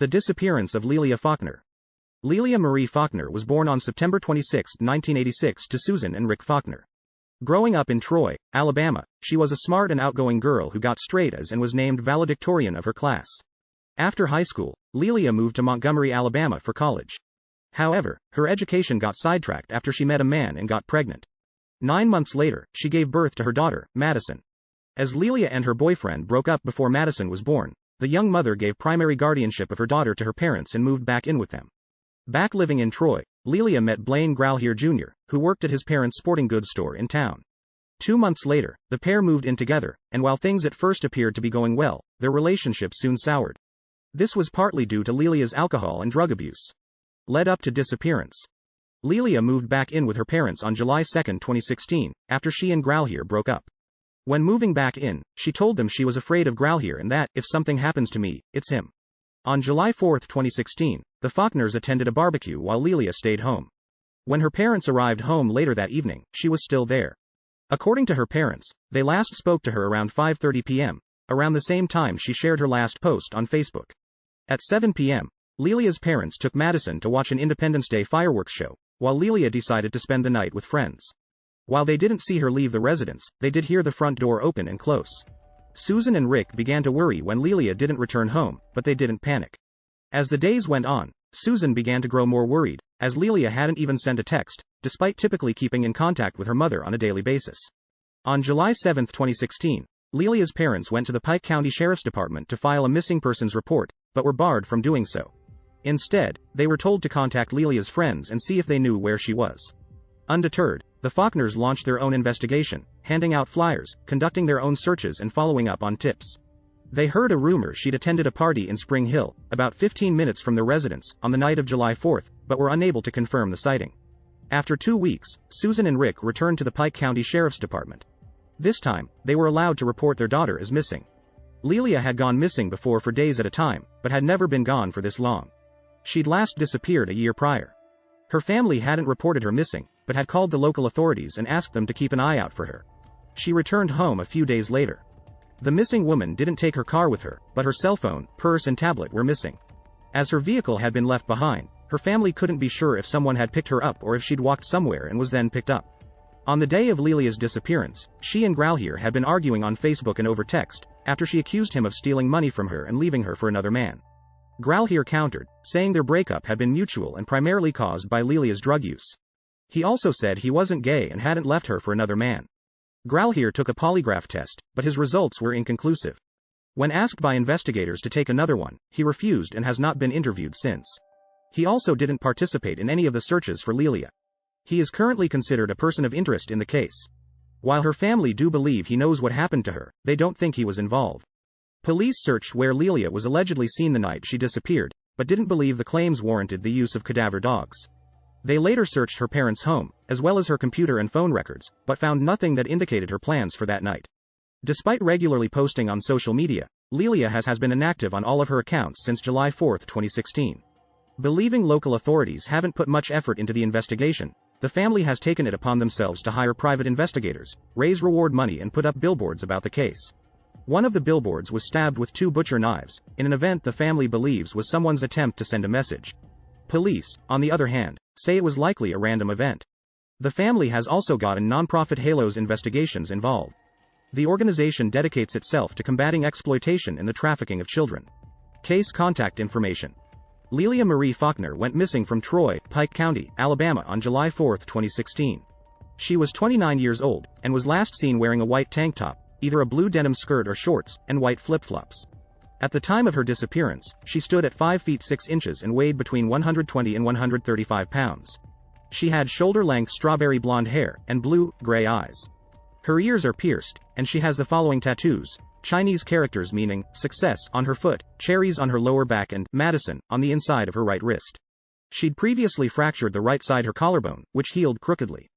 The disappearance of Lelia Faulkner. Lelia Marie Faulkner was born on September 26, 1986 to Susan and Rick Faulkner. Growing up in Troy, Alabama, she was a smart and outgoing girl who got straight A's and was named valedictorian of her class. After high school, Lelia moved to Montgomery, Alabama for college. However, her education got sidetracked after she met a man and got pregnant. 9 months later, she gave birth to her daughter, Madison. As Lelia and her boyfriend broke up before Madison was born, the young mother gave primary guardianship of her daughter to her parents and moved back in with them. Back living in Troy, Lelia met Blaine Growlhere Jr., who worked at his parents' sporting goods store in town. 2 months later, the pair moved in together, and while things at first appeared to be going well, their relationship soon soured. This was partly due to Lelia's alcohol and drug abuse. Led up to disappearance. Lelia moved back in with her parents on July 2, 2016, after she and Growlhere broke up. When moving back in, she told them she was afraid of Growlhere and that, if something happens to me, it's him. On July 4, 2016, the Faulkners attended a barbecue while Lelia stayed home. When her parents arrived home later that evening, she was still there. According to her parents, they last spoke to her around 5:30 p.m., around the same time she shared her last post on Facebook. At 7 p.m., Lelia's parents took Madison to watch an Independence Day fireworks show, while Lelia decided to spend the night with friends. While they didn't see her leave the residence, they did hear the front door open and close. Susan and Rick began to worry when Lelia didn't return home, but they didn't panic. As the days went on, Susan began to grow more worried, as Lelia hadn't even sent a text, despite typically keeping in contact with her mother on a daily basis. On July 7, 2016, Lelia's parents went to the Pike County Sheriff's Department to file a missing persons report, but were barred from doing so. Instead, they were told to contact Lelia's friends and see if they knew where she was. Undeterred, the Faulkners launched their own investigation, handing out flyers, conducting their own searches and following up on tips. They heard a rumor she'd attended a party in Spring Hill, about 15 minutes from their residence, on the night of July 4, but were unable to confirm the sighting. After 2 weeks, Susan and Rick returned to the Pike County Sheriff's Department. This time, they were allowed to report their daughter as missing. Lelia had gone missing before for days at a time, but had never been gone for this long. She'd last disappeared a year prior. Her family hadn't reported her missing, but had called the local authorities and asked them to keep an eye out for her. She returned home a few days later. The missing woman didn't take her car with her, but her cell phone, purse and tablet were missing. As her vehicle had been left behind, her family couldn't be sure if someone had picked her up or if she'd walked somewhere and was then picked up. On the day of Lelia's disappearance, she and Growlhere had been arguing on Facebook and over text, after she accused him of stealing money from her and leaving her for another man. Growlhere countered, saying their breakup had been mutual and primarily caused by Lelia's drug use. He also said he wasn't gay and hadn't left her for another man. Growlhere took a polygraph test, but his results were inconclusive. When asked by investigators to take another one, he refused and has not been interviewed since. He also didn't participate in any of the searches for Lelia. He is currently considered a person of interest in the case. While her family do believe he knows what happened to her, they don't think he was involved. Police searched where Lelia was allegedly seen the night she disappeared, but didn't believe the claims warranted the use of cadaver dogs. They later searched her parents' home, as well as her computer and phone records, but found nothing that indicated her plans for that night. Despite regularly posting on social media, Lelia has been inactive on all of her accounts since July 4, 2016. Believing local authorities haven't put much effort into the investigation, the family has taken it upon themselves to hire private investigators, raise reward money and put up billboards about the case. One of the billboards was stabbed with 2 butcher knives, in an event the family believes was someone's attempt to send a message. Police, on the other hand, say it was likely a random event. The family has also gotten nonprofit Halos Investigations involved. The organization dedicates itself to combating exploitation and the trafficking of children. Case contact information. Lelia Marie Faulkner went missing from Troy, Pike County, Alabama on July 4, 2016. She was 29 years old, and was last seen wearing a white tank top, either a blue denim skirt or shorts, and white flip-flops. At the time of her disappearance, she stood at 5 feet 6 inches and weighed between 120 and 135 pounds. She had shoulder-length strawberry blonde hair, and blue-gray eyes. Her ears are pierced, and she has the following tattoos: Chinese characters meaning success on her foot, cherries on her lower back and Madison on the inside of her right wrist. She'd previously fractured the right side her collarbone, which healed crookedly.